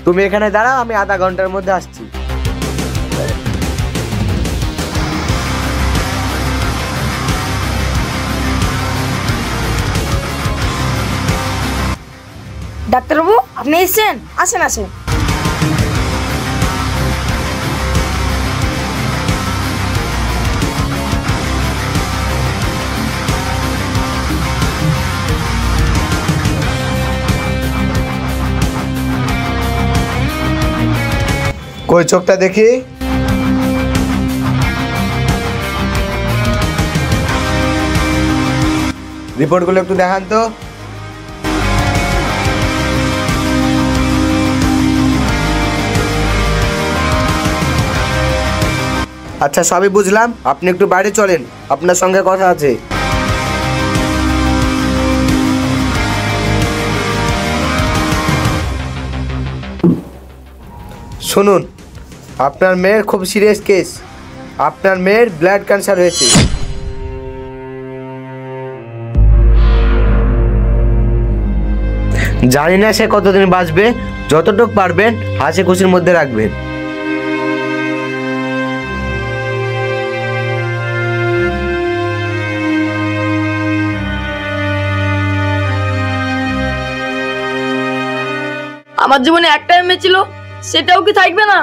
তুমি এখানে দাঁড়াও, আমি আধা ঘন্টার মধ্যে আসছি। ডাক্তারবাবু, আপনি এসেছেন? আসেন আসেন। কই চোখটা দেখি। রিপোর্টগুলো একটু দেখান তো। আচ্ছা, সবই বুঝলাম, আপনি একটু বাইরে চলেন, আপনার সঙ্গে কথা আছে। শুনুন, আপনার মেয়ের খুব সিরিয়াস কেস। আপনার মেয়ের ব্লাড ক্যান্সার হয়েছে। জানি না সে কতদিন বাঁচবে, যতটুকু পারবেন হাসি খুশির মধ্যে রাখবেন। আমার জীবনে একটাই মেয়ে ছিল, সেটাও কি থাকবে না?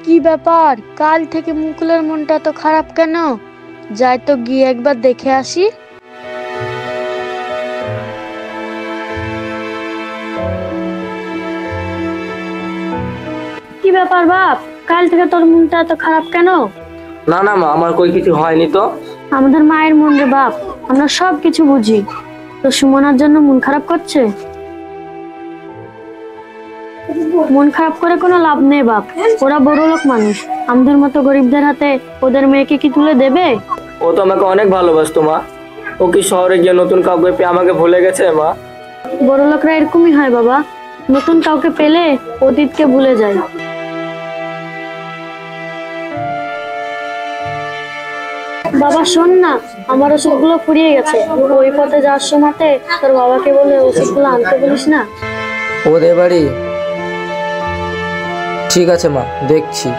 কি ব্যাপার, কাল থেকে মুকুলের মনটা তো খারাপ কেন? যাই তো গিয়ে একবার দেখে আসি। কি ব্যাপার বাপ, কাল থেকে তোর মনটা এত খারাপ কেন? না না মা, আমার কই কিছু হয়নি তো। আমাদের মায়ের মন রে বাপ, আমরা সব কিছু বুঝি। তো সুমনার জন্য মন খারাপ করছে? মন খারাপ করে কোনো লাভ নেই বাপ, ওরা বড় লোক মানুষ, আমাদের মতো গরিবদের হাতে ওদের মেয়েকে কি তুলে দেবে? ও তো আমাকে অনেক ভালোবাসতো মা, ও কি শহরে গিয়ে নতুন কাউকে পেয়ে আমাকে ভুলে গেছে মা? বড় লোকরা এরকমই হয় বাবা, নতুন কাউকে পেলে অতীতকে ভুলে যায়। বাবা শোন না, আমার ওষুধগুলো ফুরিয়ে গেছে, ওই পথে যাওয়ার সময়তে তোর বাবাকে বলে ওষুধগুলো আনতে বলিস না। ওদের বাড়ি? ঠিক আছে মা, দেখছি।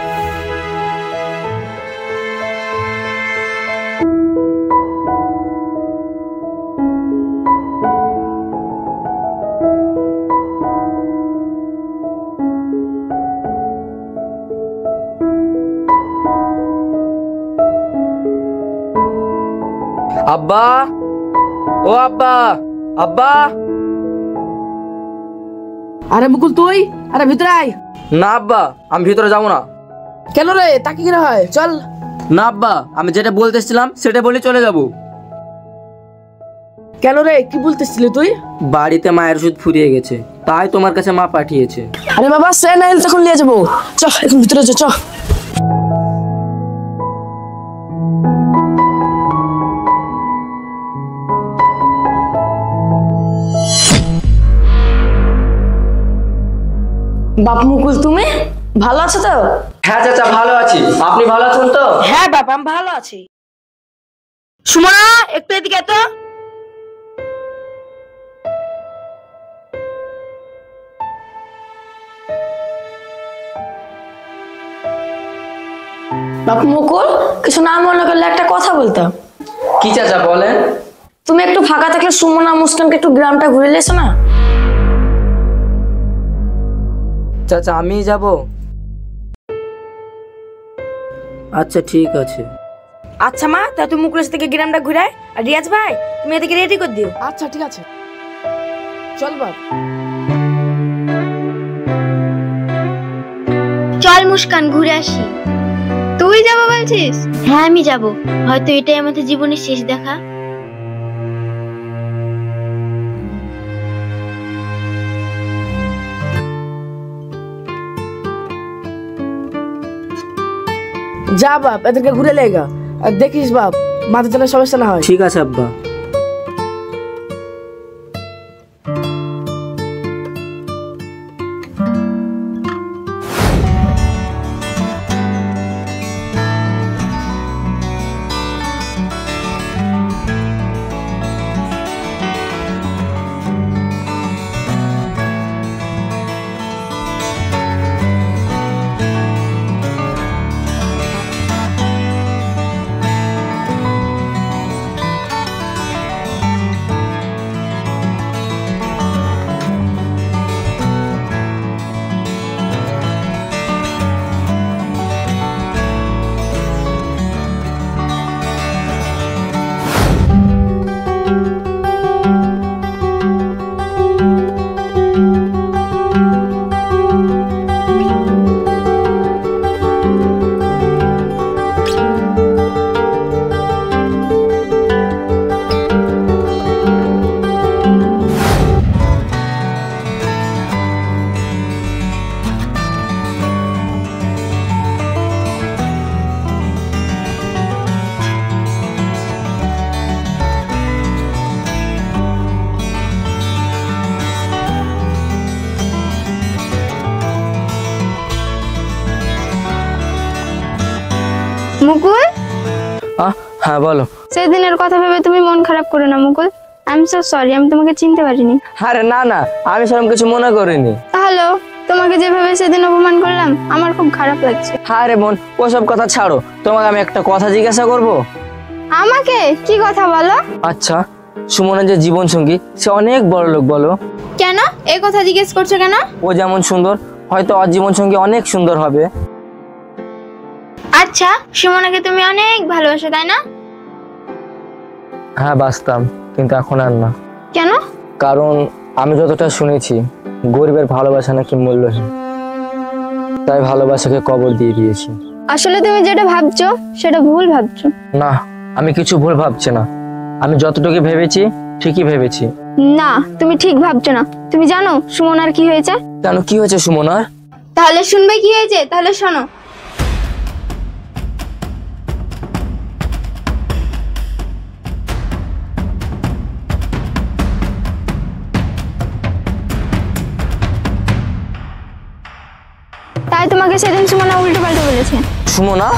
আব্বা, ও আব্বা, আব্বা। আরে মুকুল তুই, আরে ভিতরে আয়। না আব্বা, আমি ভিতরে যাবো না। কেন রে, তাকে কি হয়? চল। না আব্বা, আমি যেটা বলতেছিলাম সেটা বলে চলে যাব। কেন রে, কি বলতেছিলি তুই? বাড়িতে মায়ের ওষুধ ফুরিয়ে গেছে, তাই তোমার কাছে মা পাঠিয়েছে। আরে বাবা, সে না এলে তখন নিয়ে যাবো। চ এখন ভিতরে চ। বাপ মুকুল, তুমি ভালো আছো তো? হ্যাঁ চাচা, ভালো আছি। আপনি ভালো আছেন তো? হ্যাঁ বাপ, আমি ভালো আছি। সুমনা, একটু এদিকে তো। বাপ মুকুল, কিছু না মনে করলে একটা কথা বলতাম। কি চাচা বলেন? তুমি একটু ফাঁকা থাকলে সুমনা মুস্কানকে একটু গ্রামটা ঘুরে এসো না। চাচা আমি যাব? আচ্ছা ঠিক আছে। আচ্ছা মা, তা তুমি মুকুলের থেকে গ্রামটা ঘুরায়, আর রিয়াজ ভাই তুমি এদিকে রেডি করে দিও। আচ্ছা ঠিক আছে, চল বাপ। চল মুস্কান, ঘুরে আসি। তুই যাবো বলছিস? হ্যাঁ আমি যাব, হয়তো এটাই আমাদের জীবনের শেষ দেখা। যা বাপ, এদেরকে ঘুরে লেগা আর দেখিস বাপ মাথা যেন সমস্যা না হয়। ঠিক আছে আব্বা। মুকুল, হ্যাঁ বলো। সেদিনের কথা ভেবে তুমি মন খারাপ করো না মুকুল। আই এম সো সরি, আমি তোমাকে চিনতে পারিনি। আরে না না, আমি সেরকম কিছু মনে করিনি। হ্যালো, তোমাকে যেভাবে সেদিন অপমান করলাম আমার খুব খারাপ লাগছে। হ্যাঁ রে বোন, ওসব কথা ছাড়ো, তোমাকে আমি একটা কথা জিজ্ঞাসা করব। আমাকে কি কথা বলো? আচ্ছা, সুমনের যে জীবন সঙ্গী সে অনেক বড় লোক, বলো কেন এই কথা জিজ্ঞেস করছো কেন? ও যেমন সুন্দর, হয়তো ওর জীবন সঙ্গী অনেক সুন্দর হবে। আচ্ছা, সুমনাকে তুমি অনেক ভালোবাসো তাই না? হ্যাঁ বাসতাম, কিন্তু এখন আর না। কেন? কারণ আমি যতটা শুনেছি গরিবের ভালোবাসা নাকি মূল্যহীন, তাই ভালোবাসাকে কবর দিয়ে দিয়েছি। আসলে তুমি যেটা ভাবছো সেটা ভুল ভাবছো। না, আমি কিছু ভুল ভাবছি না, আমি যতটুকু ভেবেছি ঠিকই ভেবেছি। না, তুমি ঠিক ভাবছো না। তুমি জানো সুমনার কি হয়েছে? কেন, কি হয়েছে সুমনার? তাহলে শুনবে কি হয়েছে? তাহলে শোনো। তাই তোমাকে সেদিন সুমনা উল্টো পাল্টা বলেছে। সুমনা?